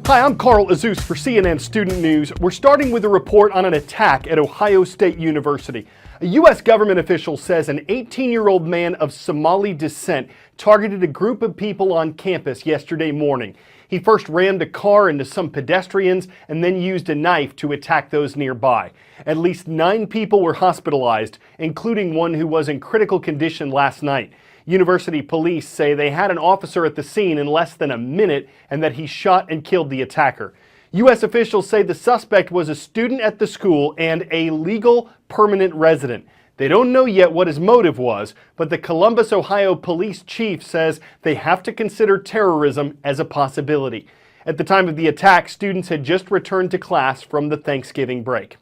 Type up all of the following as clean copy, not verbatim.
Hi, I'm Carl Azus for CNN Student News. We're starting with a report on an attack at Ohio State University. A U.S. government official says an 18-year-old man of Somali descent targeted a group of people on campus yesterday morning. He first rammed a car into some pedestrians and then used a knife to attack those nearby. At least 9 people were hospitalized, including one who was in critical condition last night. University police say they had an officer at the scene in less than a minute and that he shot and killed the attacker. U.S. officials say the suspect was a student at the school and a legal permanent resident. They don't know yet what his motive was, but the Columbus, Ohio police chief says they have to consider terrorism as a possibility. At the time of the attack, students had just returned to class from the Thanksgiving break.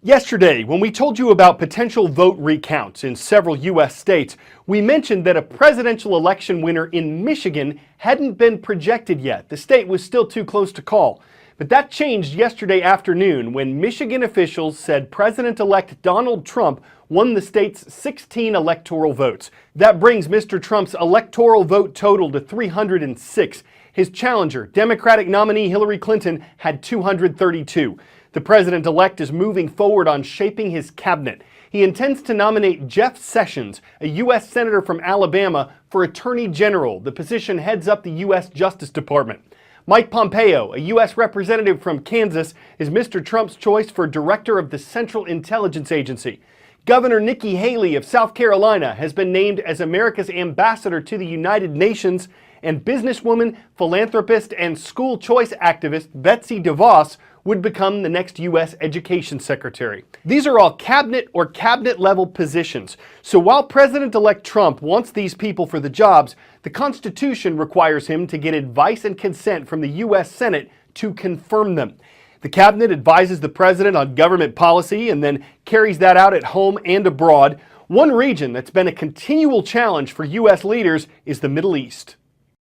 Yesterday, when we told you about potential vote recounts in several U.S. states, we mentioned that a presidential election winner in Michigan hadn't been projected yet. The state was still too close to call. But that changed yesterday afternoon when Michigan officials said President-elect Donald Trump won the state's 16 electoral votes. That brings Mr. Trump's electoral vote total to 306. His challenger, Democratic nominee Hillary Clinton, had 232. The president-elect is moving forward on shaping his cabinet. He intends to nominate Jeff Sessions, a U.S. Senator from Alabama, for Attorney General. The position heads up the U.S. Justice Department. Mike Pompeo, a U.S. representative from Kansas, is Mr. Trump's choice for Director of the Central Intelligence Agency. Governor Nikki Haley of South Carolina has been named as America's ambassador to the United Nations, and businesswoman, philanthropist, and school choice activist Betsy DeVos would become the next U.S. Education Secretary. These are all cabinet or cabinet-level positions. So while President-elect Trump wants these people for the jobs, the Constitution requires him to get advice and consent from the U.S. Senate to confirm them. The cabinet advises the president on government policy and then carries that out at home and abroad. One region that's been a continual challenge for U.S. leaders is the Middle East.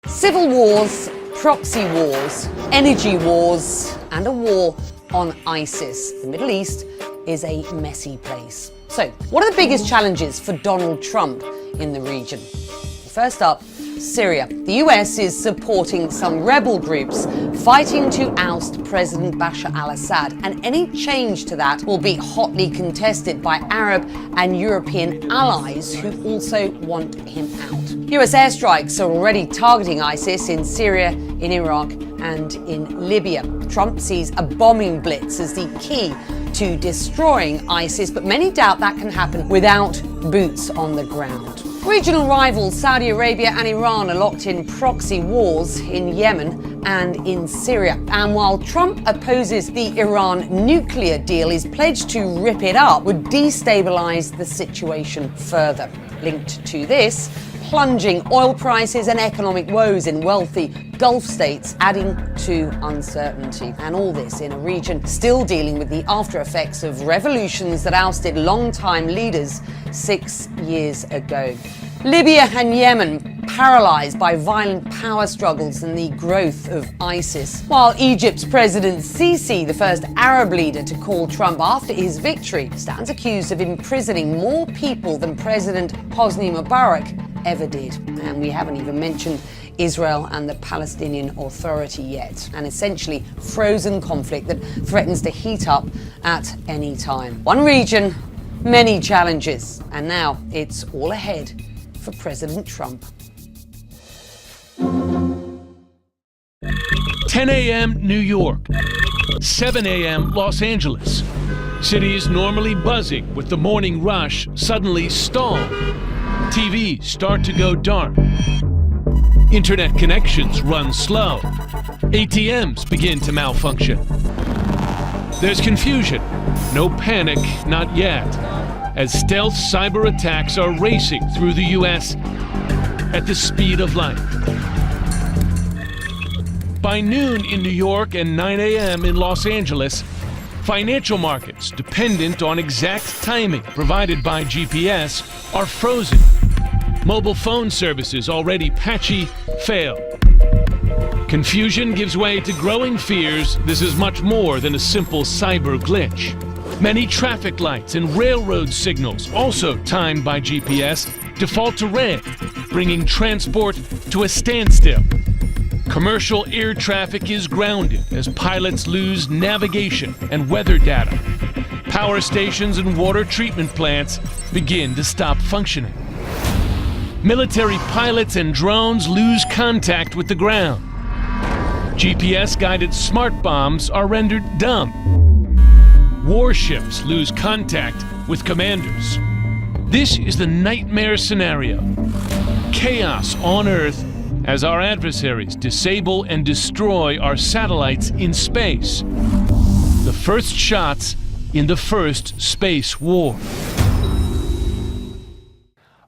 Civil wars, proxy wars, energy wars, and a war on ISIS. The Middle East is a messy place. So, what are the biggest challenges for Donald Trump in the region? First up, Syria. The US is supporting some rebel groups fighting to oust President Bashar al-Assad, and any change to that will be hotly contested by Arab and European allies who also want him out. US airstrikes are already targeting ISIS in Syria, in Iraq, and in Libya. Trump sees a bombing blitz as the key to destroying ISIS, but many doubt that can happen without boots on the ground. Regional rivals Saudi Arabia and Iran are locked in proxy wars in Yemen and in Syria. And while Trump opposes the Iran nuclear deal, his pledge to rip it up would destabilize the situation further. Linked to this, plunging oil prices and economic woes in wealthy Gulf states, adding to uncertainty. And all this in a region still dealing with the after effects of revolutions that ousted longtime leaders 6 years ago. Libya and Yemen paralyzed by violent power struggles and the growth of ISIS. While Egypt's President Sisi, the first Arab leader to call Trump after his victory, stands accused of imprisoning more people than President Hosni Mubarak ever did. And we haven't even mentioned Israel and the Palestinian Authority yet, an essentially frozen conflict that threatens to heat up at any time. One region, many challenges, and now it's all ahead for President Trump. 10 a.m. New York, 7 a.m. Los Angeles. Cities normally buzzing with the morning rush suddenly stall. TVs start to go dark. Internet connections run slow. ATMs begin to malfunction. There's confusion, no panic, not yet, as stealth cyber attacks are racing through the U.S. at the speed of light. By noon in New York and 9 a.m. in Los Angeles, financial markets dependent on exact timing provided by GPS are frozen. Mobile phone services already patchy fail. Confusion gives way to growing fears this is much more than a simple cyber glitch. Many traffic lights and railroad signals, also timed by GPS, default to red, bringing transport to a standstill. Commercial air traffic is grounded as pilots lose navigation and weather data. Power stations and water treatment plants begin to stop functioning. Military pilots and drones lose contact with the ground. GPS-guided smart bombs are rendered dumb. Warships lose contact with commanders. This is the nightmare scenario. Chaos on Earth as our adversaries disable and destroy our satellites in space. The first shots in the first space war.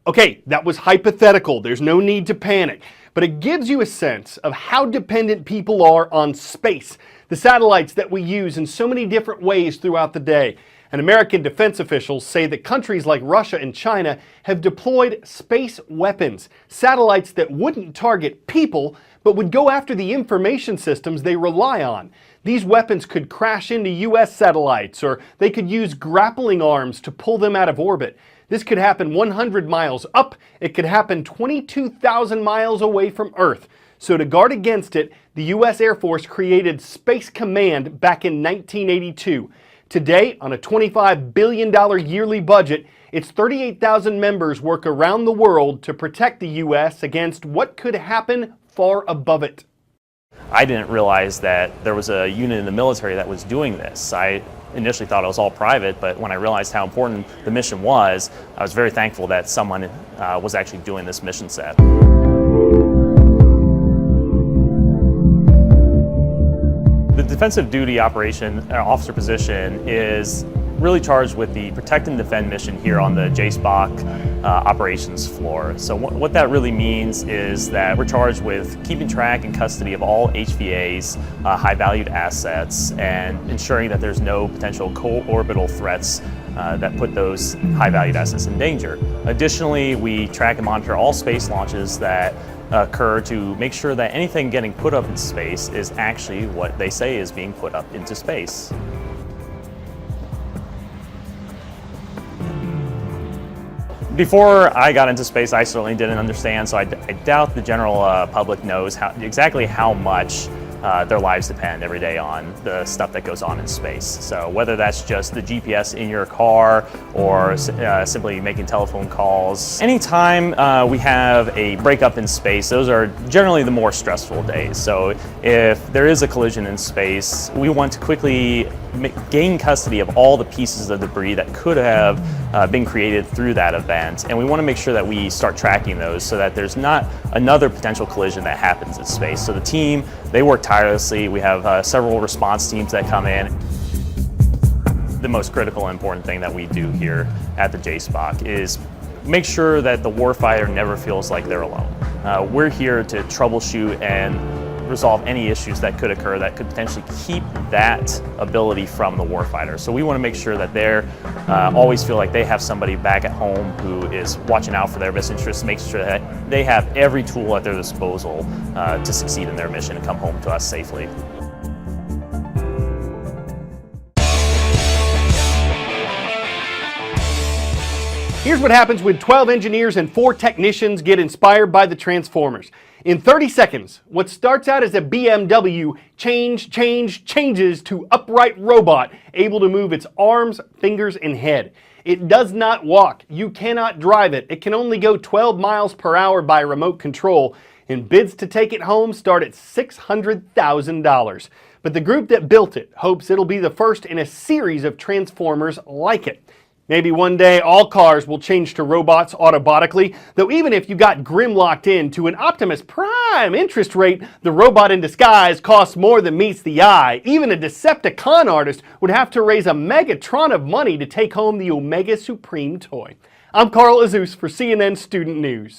Okay, that was hypothetical. There's no need to panic. But it gives you a sense of how dependent people are on space, the satellites that we use in so many different ways throughout the day. And American defense officials say that countries like Russia and China have deployed space weapons, satellites that wouldn't target people, but would go after the information systems they rely on. These weapons could crash into U.S. satellites, or they could use grappling arms to pull them out of orbit. This could happen 100 miles up. It could happen 22,000 miles away from Earth. So to guard against it, the U.S. Air Force created Space Command back in 1982. Today, on a $25 billion yearly budget, its 38,000 members work around the world to protect the U.S. against what could happen far above it. I didn't realize that there was a unit in the military that was doing this. I initially thought it was all private, but when I realized how important the mission was, I was very thankful that someone was actually doing this mission set. The defensive duty operation officer position is really charged with the protect and defend mission here on the JSPOC operations floor. So what that really means is that we're charged with keeping track and custody of all HVA's high-valued assets and ensuring that there's no potential co-orbital threats that put those high-valued assets in danger. Additionally, we track and monitor all space launches that occur to make sure that anything getting put up in space is actually what they say is being put up into space. Before I got into space, I certainly didn't understand, so I doubt the general public knows exactly how much their lives depend every day on the stuff that goes on in space. So whether that's just the GPS in your car or simply making telephone calls. Anytime we have a breakup in space, those are generally the more stressful days. So if there is a collision in space, we want to quickly gain custody of all the pieces of debris that could have been created through that event, and we want to make sure that we start tracking those so that there's not another potential collision that happens in space. So the team, they work tirelessly. We have several response teams that come in. The most critical and important thing that we do here at the JSPOC is make sure that the warfighter never feels like they're alone. We're here to troubleshoot and resolve any issues that could occur that could potentially keep that ability from the warfighter. So we want to make sure that they're always feel like they have somebody back at home who is watching out for their best interests, making sure that they have every tool at their disposal to succeed in their mission and come home to us safely. Here's what happens when 12 engineers and 4 technicians get inspired by the Transformers. In 30 seconds, what starts out as a BMW changes to upright robot, able to move its arms, fingers, and head. It does not walk. You cannot drive it. It can only go 12 miles per hour by remote control, and bids to take it home start at $600,000. But the group that built it hopes it'll be the first in a series of Transformers like it. Maybe one day all cars will change to robots automatically, though even if you got Grim locked in to an Optimus Prime interest rate, the robot in disguise costs more than meets the eye. Even a Decepticon artist would have to raise a Megatron of money to take home the Omega Supreme toy. I'm Carl Azus for CNN Student News.